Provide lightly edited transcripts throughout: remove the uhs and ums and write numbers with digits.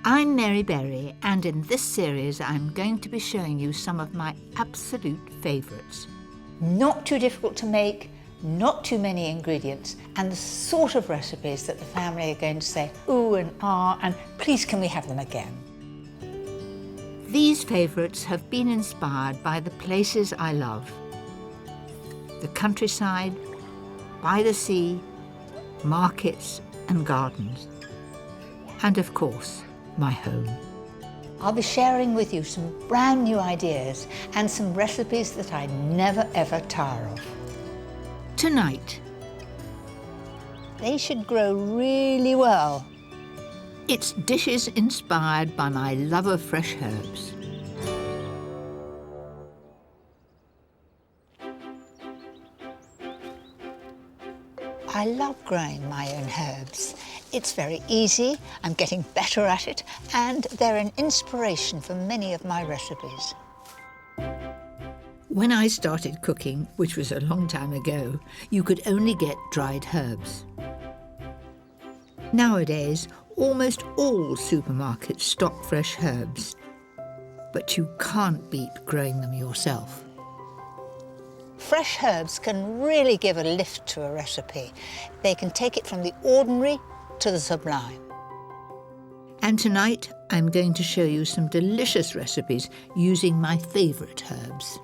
I'm Mary Berry, and in this series I'm going to be showing you some of my absolute favourites. Not too difficult to make, not too many ingredients, and the sort of recipes that the family are going to say, ooh and ah, and please can we have them again? These favourites have been inspired by the places I love. The countryside, by the sea, markets and gardens. And of course, my home. I'll be sharing with you some brand new ideas and some recipes that I never ever tire of. Tonight, they should grow really well. It's dishes inspired by my love of fresh herbs. I love growing my own herbs. It's very easy, I'm getting better at it, and they're an inspiration for many of my recipes. When I started cooking, which was a long time ago, you could only get dried herbs. Nowadays, almost all supermarkets stock fresh herbs, but you can't beat growing them yourself. Fresh herbs can really give a lift to a recipe. They can take it from the ordinary to the sublime. And tonight, I'm going to show you some delicious recipes using my favourite herbs.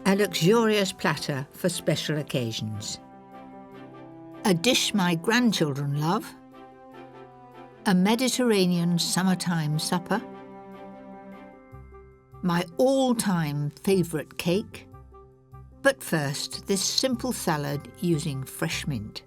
A luxurious platter for special occasions. A dish my grandchildren love. A Mediterranean summertime supper. My all-time favourite cake. But first, this simple salad using fresh mint.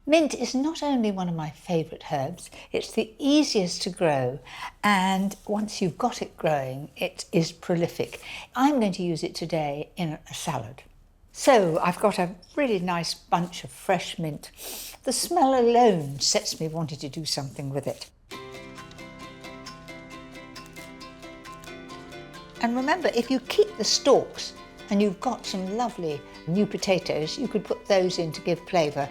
Mint is not only one of my favourite herbs, it's the easiest to grow, and once you've got it growing, it is prolific. I'm going to use it today in a salad. So I've got a really nice bunch of fresh mint. The smell alone sets me wanting to do something with it. And remember, if you keep the stalks and you've got some lovely new potatoes, you could put those in to give flavour.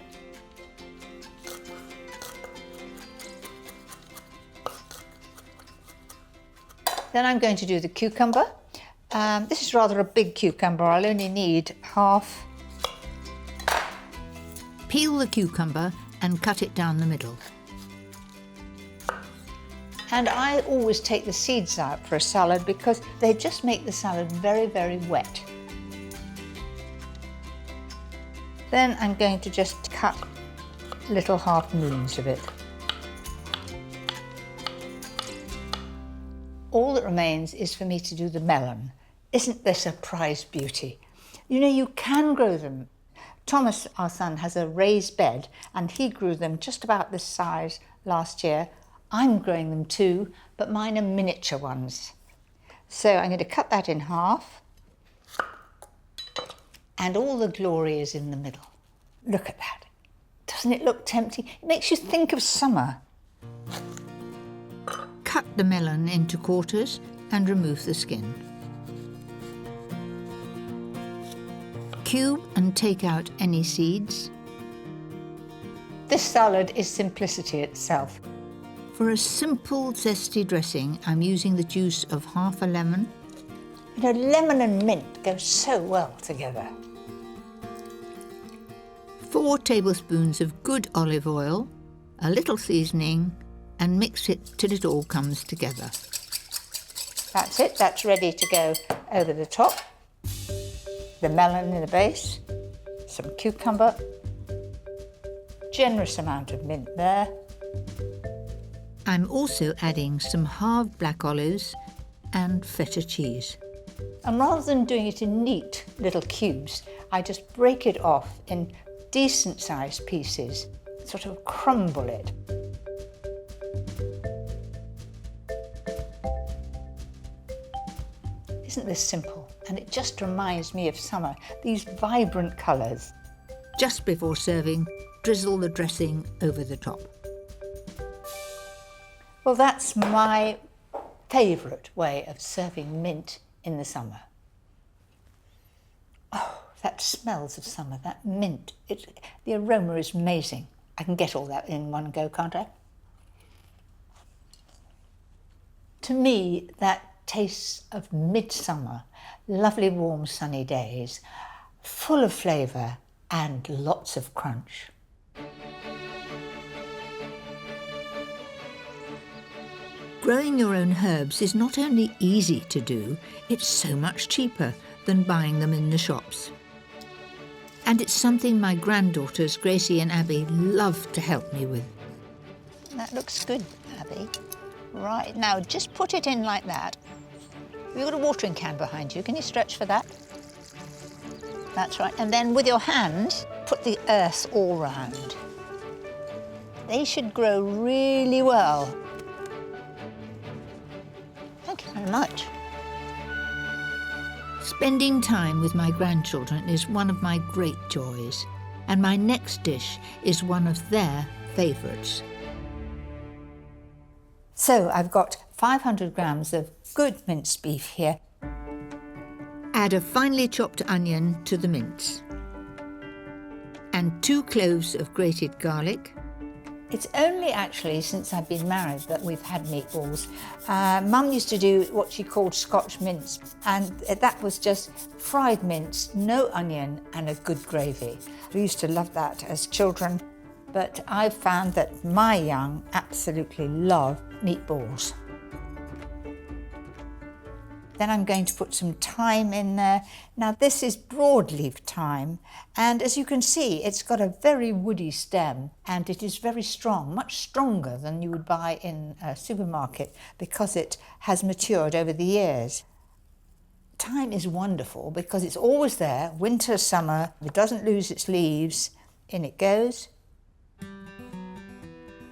Then I'm going to do the cucumber. This is rather a big cucumber. I'll only need half. Peel the cucumber and cut it down the middle. And I always take the seeds out for a salad because they just make the salad very, very wet. Then I'm going to just cut little half moons of it. All that remains is for me to do the melon. Isn't this a prize beauty? You know, you can grow them. Thomas, our son, has a raised bed and he grew them just about this size last year. I'm growing them too, but mine are miniature ones. So I'm going to cut that in half. And all the glory is in the middle. Look at that. Doesn't it look tempting? It makes you think of summer. Cut the melon into quarters and remove the skin. Cube and take out any seeds. This salad is simplicity itself. For a simple zesty dressing, I'm using the juice of half a lemon. You know, lemon and mint go so well together. 4 tablespoons of good olive oil, a little seasoning, and mix it till it all comes together. That's it, that's ready to go over the top. The melon in the base, some cucumber, generous amount of mint there. I'm also adding some halved black olives and feta cheese. And rather than doing it in neat little cubes, I just break it off in decent sized pieces, sort of crumble it. Isn't this simple? And it just reminds me of summer, these vibrant colours. Just before serving, drizzle the dressing over the top. Well, that's my favourite way of serving mint in the summer. Oh, that smells of summer, that mint. The aroma is amazing. I can get all that in one go, can't I? To me, that tastes of midsummer, lovely warm sunny days, full of flavour and lots of crunch. Growing your own herbs is not only easy to do, it's so much cheaper than buying them in the shops. And it's something my granddaughters, Gracie and Abby, love to help me with. That looks good, Abby. Right, now just put it in like that. You've got a watering can behind you. Can you stretch for that? That's right. And then with your hand, put the earth all round. They should grow really well. Thank you very much. Spending time with my grandchildren is one of my great joys, and my next dish is one of their favourites. So I've got 500 grams of good minced beef here. Add a finely chopped onion to the mince and 2 cloves of grated garlic. It's only actually since I've been married that we've had meatballs. Mum used to do what she called Scotch mince, and that was just fried mince, no onion and a good gravy. We used to love that as children, but I've found that my young absolutely love meatballs. Then I'm going to put some thyme in there. Now this is broadleaf thyme, and as you can see, it's got a very woody stem and it is very strong, much stronger than you would buy in a supermarket because it has matured over the years. Thyme is wonderful because it's always there, winter, summer, it doesn't lose its leaves. In it goes.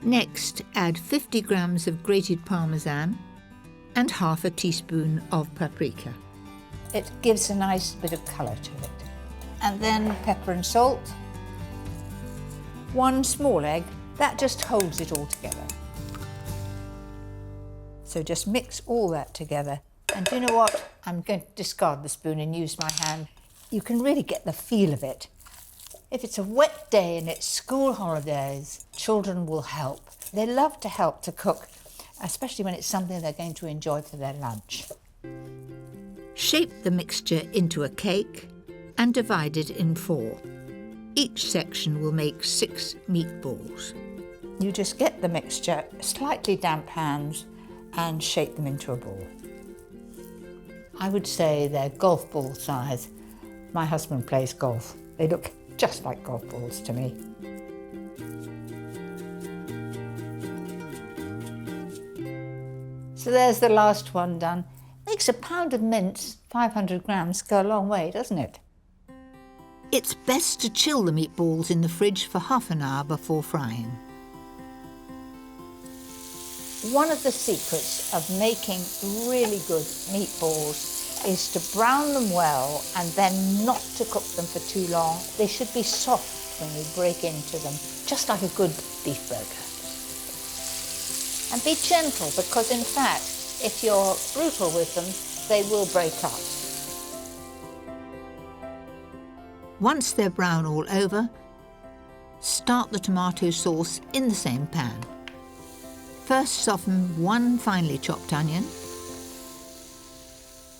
Next, add 50 grams of grated parmesan and half a teaspoon of paprika. It gives a nice bit of colour to it. And then pepper and salt. 1 small egg, that just holds it all together. So just mix all that together. And do you know what? I'm going to discard the spoon and use my hand. You can really get the feel of it. If it's a wet day and it's school holidays, children will help. They love to help to cook, especially when it's something they're going to enjoy for their lunch. Shape the mixture into a cake and divide it in 4. Each section will make 6 meatballs. You just get the mixture, slightly damp hands, and shape them into a ball. I would say they're golf ball size. My husband plays golf. They look just like golf balls to me. So there's the last one done. Makes a pound of mince, 500 grams, go a long way, doesn't it? It's best to chill the meatballs in the fridge for half an hour before frying. One of the secrets of making really good meatballs is to brown them well and then not to cook them for too long. They should be soft when you break into them, just like a good beef burger. And be gentle, because in fact, if you're brutal with them, they will break up. Once they're brown all over, start the tomato sauce in the same pan. First soften 1 finely chopped onion.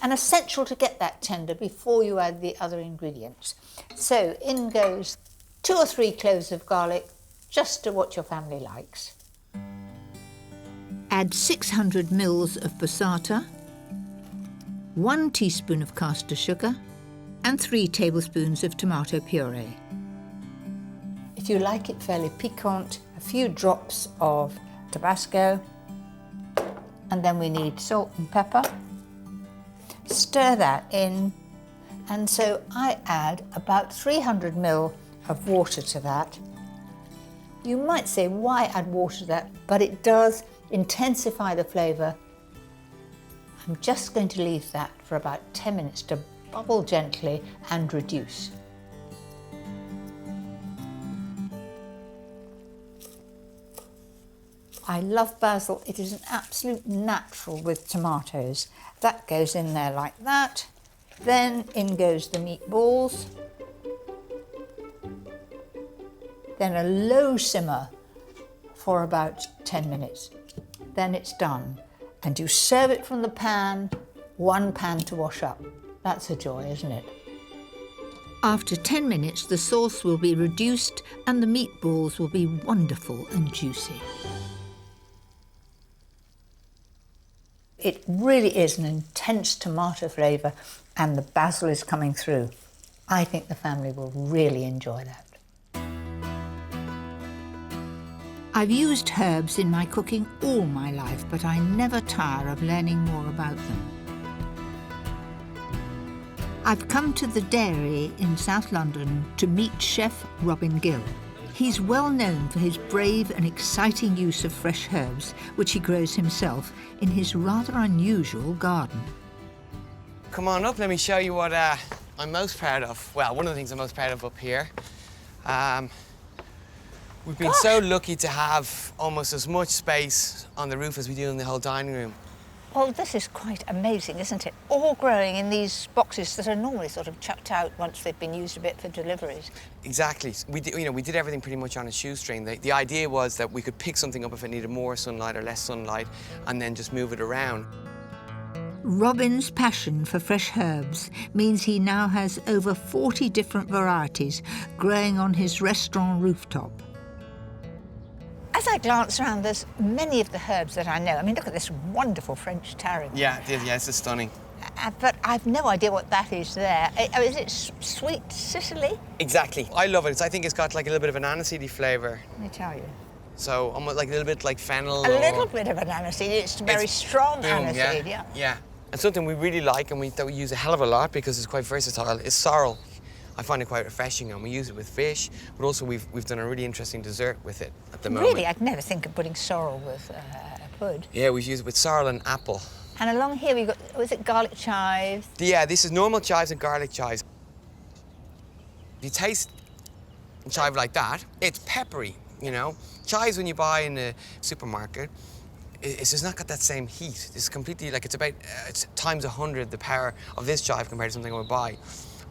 And essential to get that tender before you add the other ingredients. So in goes 2 or 3 cloves of garlic, just to what your family likes. Add 600 ml of passata, 1 teaspoon of caster sugar, and 3 tablespoons of tomato puree. If you like it fairly piquant, a few drops of Tabasco, and then we need salt and pepper. Stir that in, and so I add about 300 ml of water to that. You might say, why add water to that? But it does intensify the flavour. I'm just going to leave that for about 10 minutes to bubble gently and reduce. I love basil. It is an absolute natural with tomatoes. That goes in there like that. Then in goes the meatballs. then a low simmer for about 10 minutes. Then it's done. And you serve it from the pan, one pan to wash up. That's a joy, isn't it? After 10 minutes, the sauce will be reduced and the meatballs will be wonderful and juicy. It really is an intense tomato flavour, and the basil is coming through. I think the family will really enjoy that. I've used herbs in my cooking all my life, but I never tire of learning more about them. I've come to the dairy in South London to meet Chef Robin Gill. He's well known for his brave and exciting use of fresh herbs, which he grows himself in his rather unusual garden. Come on up, let me show you what I'm most proud of. Well, one of the things I'm most proud of up here. We've been so lucky to have almost as much space on the roof as we do in the whole dining room. Well, this is quite amazing, isn't it? All growing in these boxes that are normally sort of chucked out once they've been used a bit for deliveries. Exactly. We did everything pretty much on a shoestring. The idea was that we could pick something up if it needed more sunlight or less sunlight and then just move it around. Robin's passion for fresh herbs means he now has over 40 different varieties growing on his restaurant rooftop. As I glance around, there's many of the herbs that I know. I mean, look at this wonderful French tarragon. Yeah, this is stunning. But I've no idea what that is there. Is it sweet Sicily? Exactly. I love it. I think it's got like a little bit of an aniseedy flavour. Let me tell you. So almost like a little bit like fennel. A little bit of an aniseed. It's very strong aniseed, yeah. And something we really like and that we use a hell of a lot because it's quite versatile is sorrel. I find it quite refreshing, and we use it with fish, but also we've done a really interesting dessert with it at the moment. Really? I'd never think of putting sorrel with food. Yeah, we use it with sorrel and apple. And along here we've got, was it garlic chives? Yeah, this is normal chives and garlic chives. If you taste a chive like that, it's peppery, you know. Chives when you buy in the supermarket, it's just not got that same heat. It's completely, like, it's about it's times 100 the power of this chive compared to something I would buy.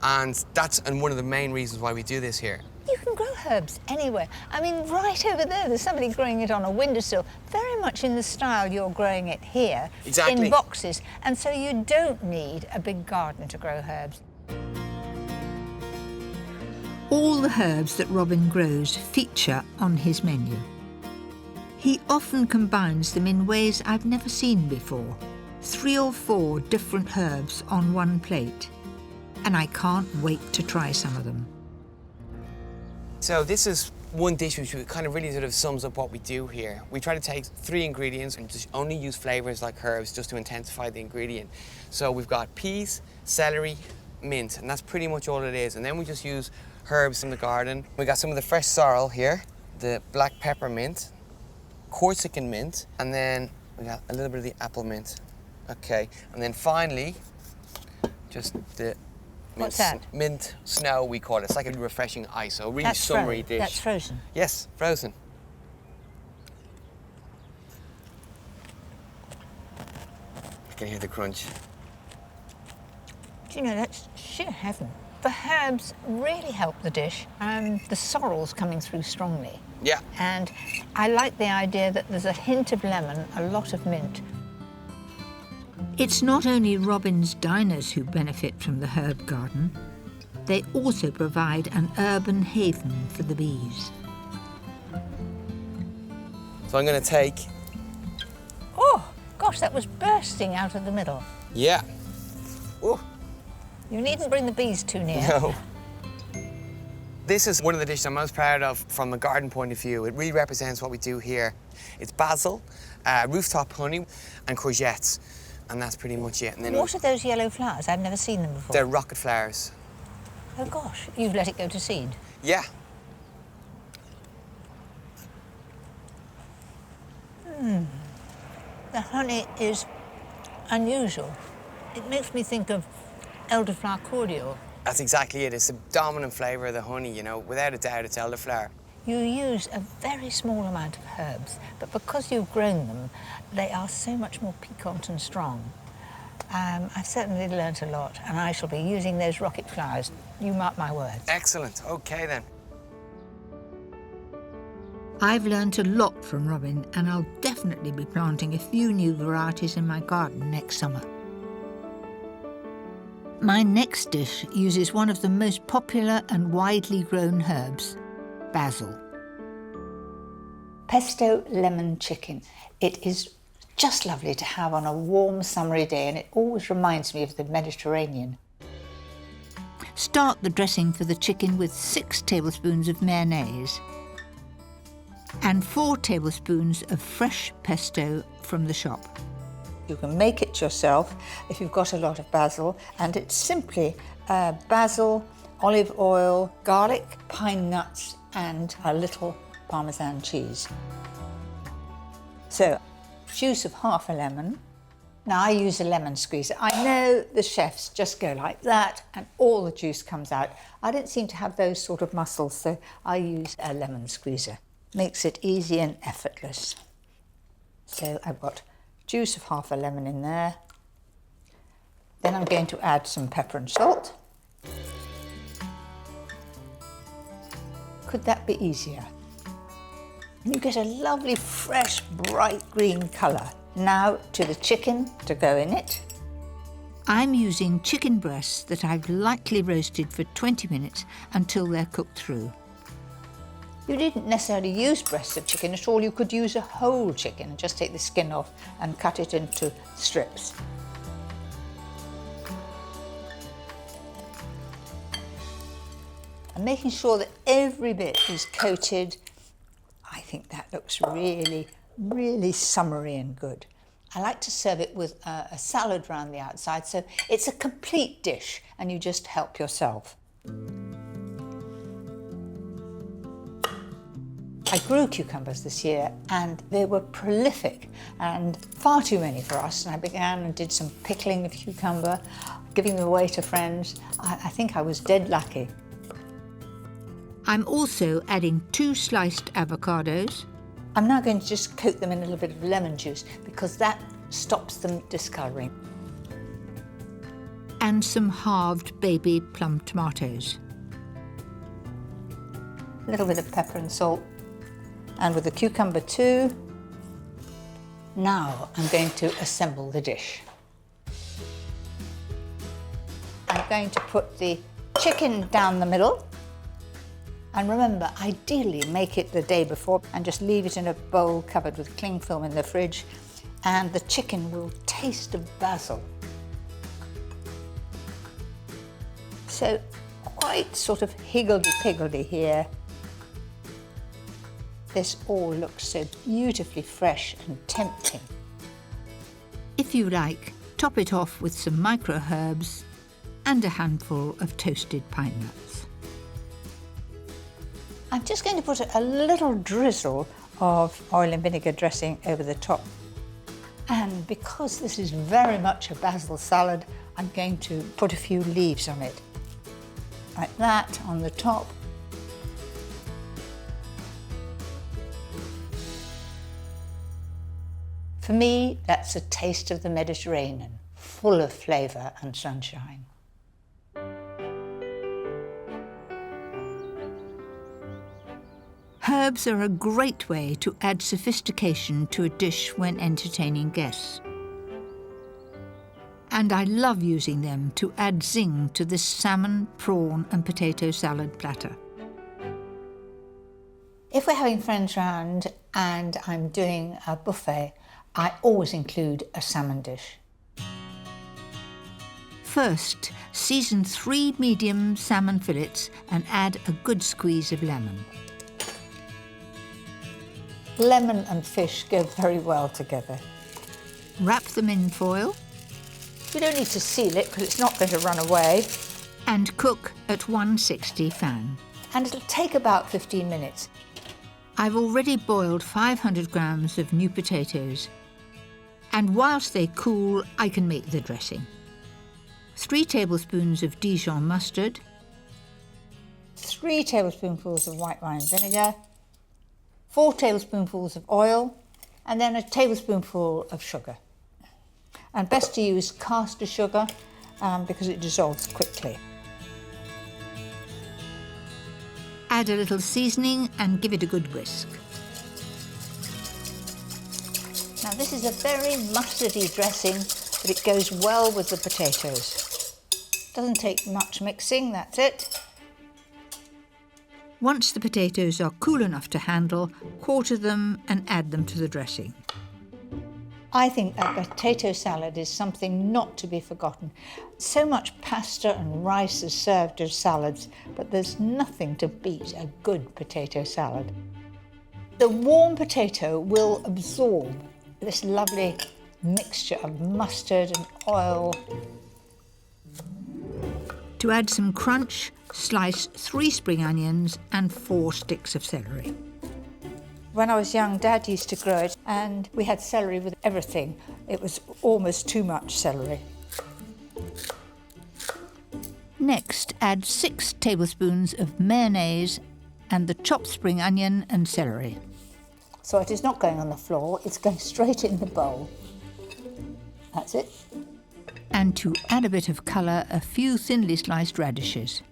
And that's one of the main reasons why we do this here. You can grow herbs anywhere. I mean, right over there's somebody growing it on a windowsill, very much in the style you're growing it here. Exactly. In boxes. And so you don't need a big garden to grow herbs. All the herbs that Robin grows feature on his menu. He often combines them in ways I've never seen before. 3 or 4 different herbs on one plate. And I can't wait to try some of them. So this is one dish which kind of really sort of sums up what we do here. We try to take 3 ingredients and just only use flavours like herbs just to intensify the ingredient. So we've got peas, celery, mint, and that's pretty much all it is. And then we just use herbs from the garden. We got some of the fresh sorrel here, the black pepper mint, Corsican mint, and then we got a little bit of the apple mint. Okay, and then finally, just the What's that? Mint snow, we call it. It's like a refreshing ice, so a really That's summery dish. That's frozen? Yes, frozen. You can hear the crunch. Do you know, that's sheer heaven. The herbs really help the dish. The sorrel's coming through strongly. Yeah. And I like the idea that there's a hint of lemon, a lot of mint. It's not only Robin's diners who benefit from the herb garden, they also provide an urban haven for the bees. So I'm going to take... Oh, gosh, that was bursting out of the middle. Yeah. Ooh. You needn't bring the bees too near. No. This is one of the dishes I'm most proud of from a garden point of view. It really represents what we do here. It's basil, rooftop honey, and courgettes. And that's pretty much it. And then what are those yellow flowers? I've never seen them before. They're rocket flowers. Oh, gosh. You've let it go to seed? Yeah. The honey is unusual. It makes me think of elderflower cordial. That's exactly it. It's the dominant flavour of the honey, you know. Without a doubt, it's elderflower. You use a very small amount of herbs, but because you've grown them, they are so much more piquant and strong. I've certainly learnt a lot, and I shall be using those rocket flowers. You mark my words. Excellent. OK, then. I've learnt a lot from Robin, and I'll definitely be planting a few new varieties in my garden next summer. My next dish uses one of the most popular and widely grown herbs, basil. Pesto lemon chicken. It is just lovely to have on a warm summery day, and it always reminds me of the Mediterranean. Start the dressing for the chicken with 6 tablespoons of mayonnaise and 4 tablespoons of fresh pesto from the shop. You can make it yourself if you've got a lot of basil, and it's simply basil, olive oil, garlic, pine nuts and a little Parmesan cheese. So, juice of half a lemon. Now I use a lemon squeezer. I know the chefs just go like that and all the juice comes out. I don't seem to have those sort of muscles, so I use a lemon squeezer. Makes it easy and effortless. So I've got juice of half a lemon in there. Then I'm going to add some pepper and salt. Could that be easier? And you get a lovely, fresh, bright green colour. Now to the chicken to go in it. I'm using chicken breasts that I've lightly roasted for 20 minutes until they're cooked through. You didn't necessarily use breasts of chicken at all. You could use a whole chicken and just take the skin off and cut it into strips. And making sure that every bit is coated. I think that looks really, really summery and good. I like to serve it with a salad around the outside, so it's a complete dish and you just help yourself. I grew cucumbers this year and they were prolific and far too many for us, and I began and did some pickling of cucumber, giving them away to friends. I think I was dead lucky. I'm also adding 2 sliced avocados. I'm now going to just coat them in a little bit of lemon juice because that stops them discolouring. And some halved baby plum tomatoes. A little bit of pepper and salt. And with the cucumber too. Now I'm going to assemble the dish. I'm going to put the chicken down the middle. And remember, ideally make it the day before and just leave it in a bowl covered with cling film in the fridge, and the chicken will taste of basil. So quite sort of higgledy-piggledy here. This all looks so beautifully fresh and tempting. If you like, top it off with some micro herbs and a handful of toasted pine nuts. I'm just going to put a little drizzle of oil and vinegar dressing over the top. And because this is very much a basil salad, I'm going to put a few leaves on it. Like that on the top. For me, that's a taste of the Mediterranean, full of flavour and sunshine. Herbs are a great way to add sophistication to a dish when entertaining guests. And I love using them to add zing to this salmon, prawn and potato salad platter. If we're having friends round and I'm doing a buffet, I always include a salmon dish. First, season 3 medium salmon fillets and add a good squeeze of lemon. Lemon and fish go very well together. Wrap them in foil. You don't need to seal it because it's not going to run away. And cook at 160 fan. And it'll take about 15 minutes. I've already boiled 500 grams of new potatoes. And whilst they cool, I can make the dressing. 3 tablespoons of Dijon mustard. 3 tablespoonfuls of white wine vinegar. 4 tablespoonfuls of oil, and then a tablespoonful of sugar. And best to use caster sugar because it dissolves quickly. Add a little seasoning and give it a good whisk. Now this is a very mustardy dressing, but it goes well with the potatoes. Doesn't take much mixing, that's it. Once the potatoes are cool enough to handle, quarter them and add them to the dressing. I think a potato salad is something not to be forgotten. So much pasta and rice is served as salads, but there's nothing to beat a good potato salad. The warm potato will absorb this lovely mixture of mustard and oil. To add some crunch, slice 3 spring onions and 4 sticks of celery. When I was young, Dad used to grow it, and we had celery with everything. It was almost too much celery. Next, add 6 tablespoons of mayonnaise and the chopped spring onion and celery. So it is not going on the floor, it's going straight in the bowl. That's it. And to add a bit of colour, a few thinly sliced radishes.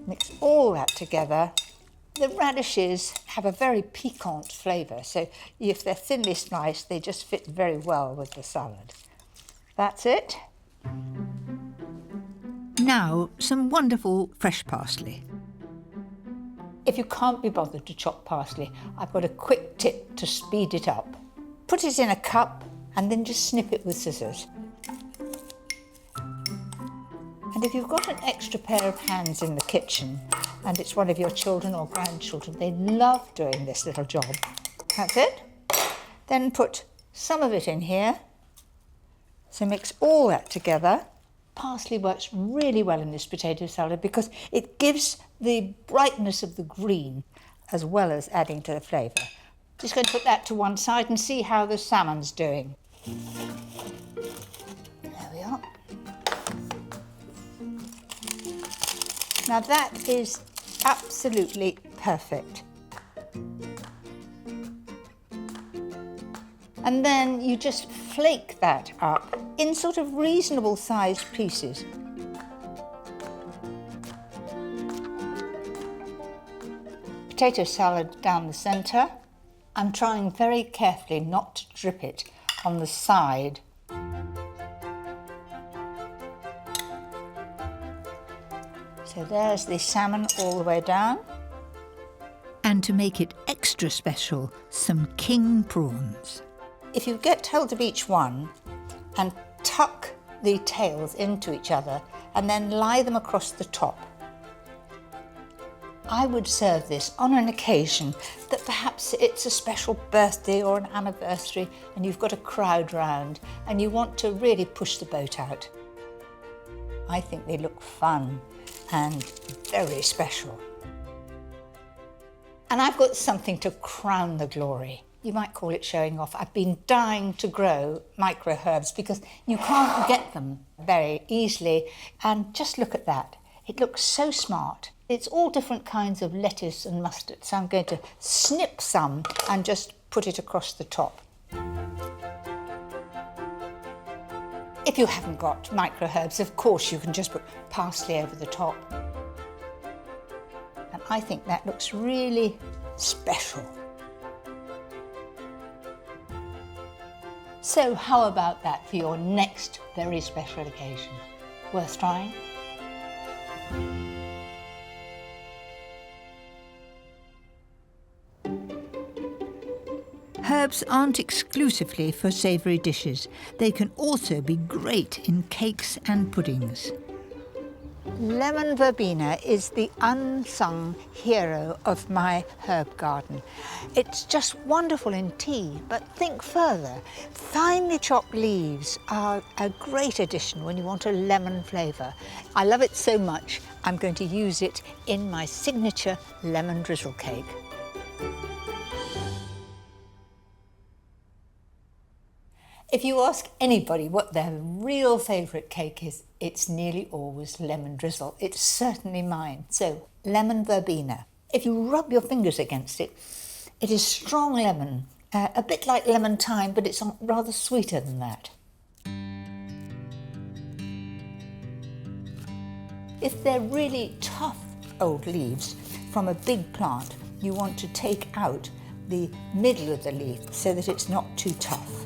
Mix all that together. The radishes have a very piquant flavour, so if they're thinly sliced, they just fit very well with the salad. That's it. Now, some wonderful fresh parsley. If you can't be bothered to chop parsley, I've got a quick tip to speed it up. Put it in a cup and then just snip it with scissors. And if you've got an extra pair of hands in the kitchen and it's one of your children or grandchildren, they love doing this little job. That's it. Then put some of it in here. So mix all that together. Parsley works really well in this potato salad because it gives the brightness of the green as well as adding to the flavour. Just going to put that to one side and see how the salmon's doing. There we are. Now that is absolutely perfect. And then you just flake that up in sort of reasonable sized pieces. Potato salad down the centre. I'm trying very carefully not to drip it on the side. So there's the salmon all the way down. And to make it extra special, some king prawns. If you get hold of each one and tuck the tails into each other and then lie them across the top, I would serve this on an occasion that perhaps it's a special birthday or an anniversary and you've got a crowd round and you want to really push the boat out. I think they look fun and very special. And I've got something to crown the glory. You might call it showing off. I've been dying to grow micro herbs because you can't get them very easily. And just look at that. It looks so smart. It's all different kinds of lettuce and mustard. So I'm going to snip some and just put it across the top. If you haven't got micro herbs, of course you can just put parsley over the top. And I think that looks really special. So how about that for your next very special occasion? Worth trying? Herbs aren't exclusively for savoury dishes. They can also be great in cakes and puddings. Lemon verbena is the unsung hero of my herb garden. It's just wonderful in tea, but think further. Finely chopped leaves are a great addition when you want a lemon flavour. I love it so much, I'm going to use it in my signature lemon drizzle cake. If you ask anybody what their real favourite cake is, it's nearly always lemon drizzle. It's certainly mine. So, lemon verbena. If you rub your fingers against it, it is strong lemon, a bit like lemon thyme, but it's rather sweeter than that. If they're really tough old leaves from a big plant you want to take out, the middle of the leaf so that it's not too tough.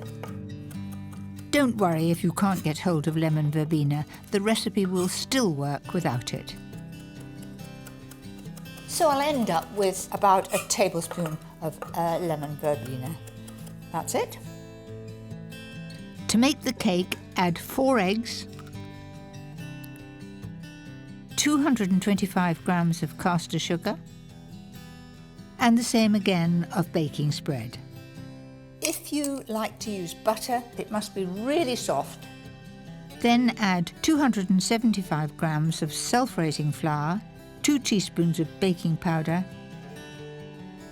Don't worry if you can't get hold of lemon verbena. The recipe will still work without it. So I'll end up with about a tablespoon of lemon verbena. That's it. To make the cake, add 4 eggs, 225 grams of caster sugar, and the same again of baking spread. If you like to use butter, it must be really soft. Then add 275 grams of self-raising flour, 2 teaspoons of baking powder,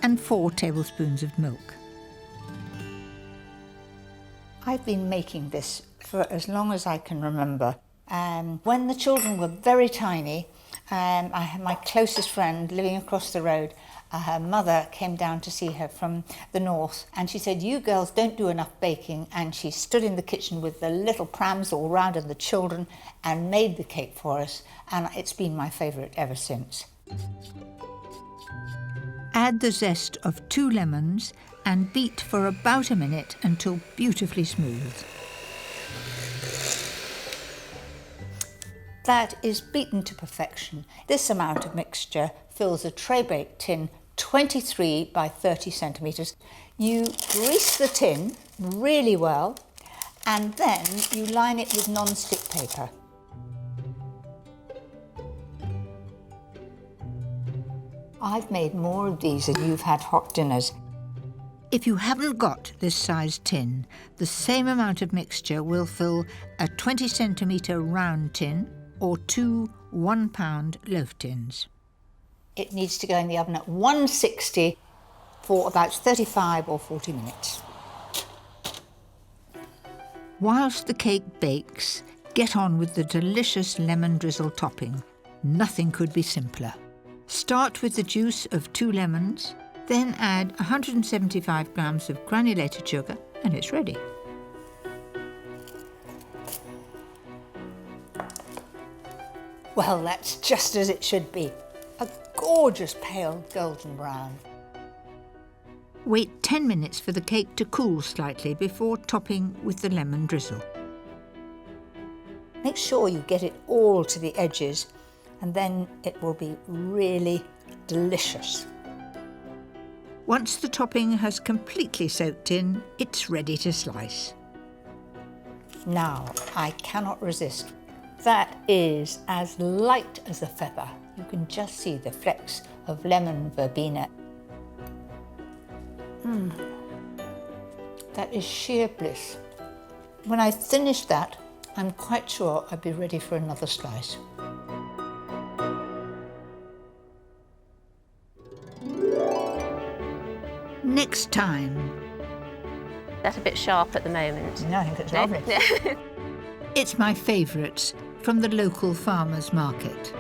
and 4 tablespoons of milk. I've been making this for as long as I can remember. When the children were very tiny, I had my closest friend living across the road. Her mother came down to see her from the north, and she said, "You girls don't do enough baking," and she stood in the kitchen with the little prams all round and the children and made the cake for us, and it's been my favourite ever since. Add the zest of 2 lemons and beat for about a minute until beautifully smooth. That is beaten to perfection. This amount of mixture fills a tray-baked tin 23 by 30 centimetres. You grease the tin really well, and then you line it with non-stick paper. I've made more of these than you've had hot dinners. If you haven't got this size tin, the same amount of mixture will fill a 20 centimetre round tin or 2 1-pound loaf tins. It needs to go in the oven at 160 for about 35 or 40 minutes. Whilst the cake bakes, get on with the delicious lemon drizzle topping. Nothing could be simpler. Start with the juice of 2 lemons, then add 175 grams of granulated sugar, and it's ready. Well, that's just as it should be. A gorgeous pale golden brown. Wait 10 minutes for the cake to cool slightly before topping with the lemon drizzle. Make sure you get it all to the edges, and then it will be really delicious. Once the topping has completely soaked in, it's ready to slice. Now, I cannot resist. That is as light as a feather. You can just see the flecks of lemon verbena. That is sheer bliss. When I finish that, I'm quite sure I'd be ready for another slice. Next time. That's a bit sharp at the moment. No, I think it's lovely. It's my favourites from the local farmers market.